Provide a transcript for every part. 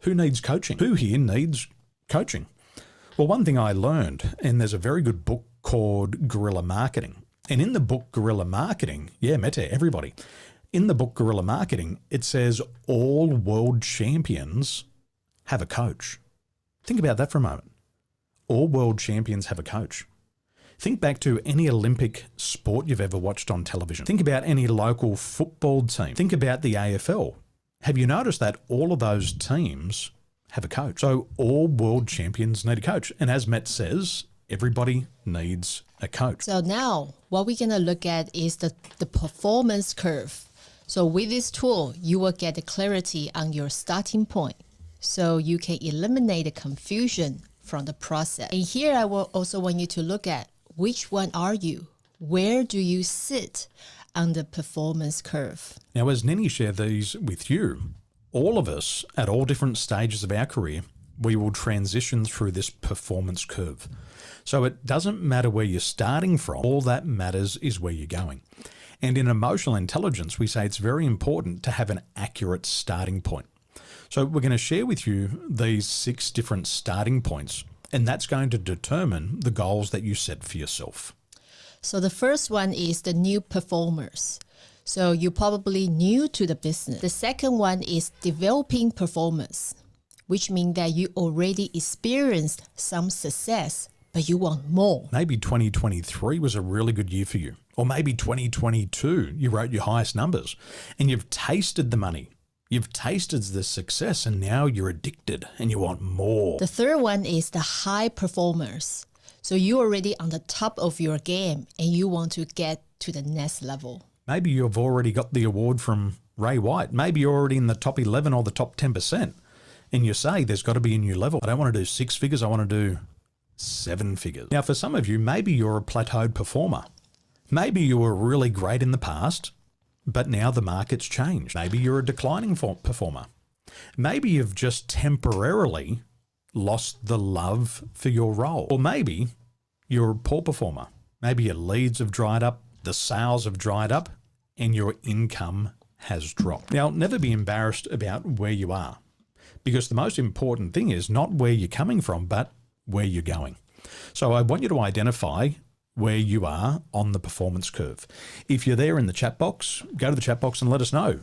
Who needs coaching? Who here needs coaching? Well, one thing I learned, and there's a very good book called Guerrilla Marketing. And in the book Guerrilla Marketing, Mete, everybody. In the book Guerrilla Marketing, it says all world champions have a coach. Think about that for a moment. All world champions have a coach. Think back to any Olympic sport you've ever watched on television. Think about any local football team. Think about the AFL. Have you noticed that all of those teams have a coach? So all world champions need a coach. And as Matt says, everybody needs a coach. So now what we're going to look at is the performance curve. So with this tool, you will get the clarity on your starting point. So you can eliminate the confusion from the process. And here I will also want you to look at which one are you? Where do you sit on the performance curve? Now, as Nenny shared these with you, all of us at all different stages of our career, we will transition through this performance curve. So it doesn't matter where you're starting from. All that matters is where you're going. And in emotional intelligence, we say it's very important to have an accurate starting point. So we're going to share with you these 6 different starting points, and that's going to determine the goals that you set for yourself. So the first one is the new performers. So you're probably new to the business. The second one is developing performance, which means that you already experienced some success, but you want more. Maybe 2023 was a really good year for you. Or maybe 2022, you wrote your highest numbers and you've tasted the money. You've tasted the success and now you're addicted and you want more. The third one is the high performers. So you're already on the top of your game and you want to get to the next level. Maybe you've already got the award from Ray White. Maybe you're already in the top 11 or the top 10%. And you say there's got to be a new level. I don't want to do 6 figures. I want to do 7 figures. Now, for some of you, maybe you're a plateaued performer. Maybe you were really great in the past, but now the market's changed. Maybe you're a declining performer. Maybe you've just temporarily lost the love for your role. Or maybe you're a poor performer. Maybe your leads have dried up, the sales have dried up, and your income has dropped. Now, never be embarrassed about where you are, because the most important thing is not where you're coming from, but where you're going. So I want you to identify where you are on the performance curve. If you're there in the chat box, go to the chat box and let us know.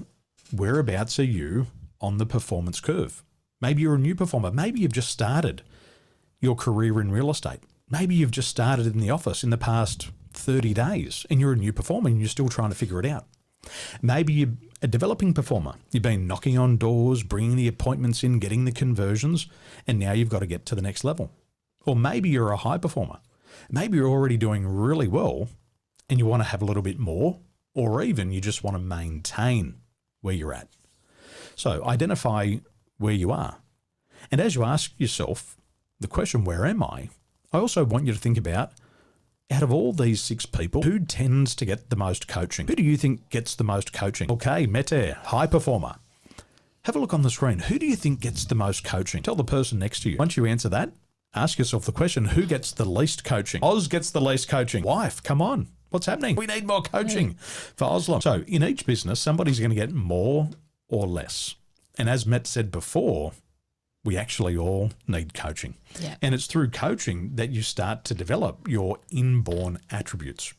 Whereabouts are you on the performance curve? Maybe you're a new performer. Maybe you've just started your career in real estate. Maybe you've just started in the office in the past 30 days and you're a new performer and you're still trying to figure it out. Maybe you're a developing performer. You've been knocking on doors, bringing the appointments in, getting the conversions, and now you've got to get to the next level. Or maybe you're a high performer. Maybe you're already doing really well and you want to have a little bit more, or even you just want to maintain where you're at. So identify where you are. And as you ask yourself the question, where am I also want you to think about, out of all these 6 people, who tends to get the most coaching? Who do you think gets the most coaching? Okay, Mete, high performer. Have a look on the screen. Who do you think gets the most coaching? Tell the person next to you. Once you answer that, ask yourself the question, who gets the least coaching? Oz gets the least coaching. Wife, come on. What's happening? We need more coaching for Oslo. So in each business, somebody's going to get more or less. And as Matt said before, we actually all need coaching. Yeah. And it's through coaching that you start to develop your inborn attributes.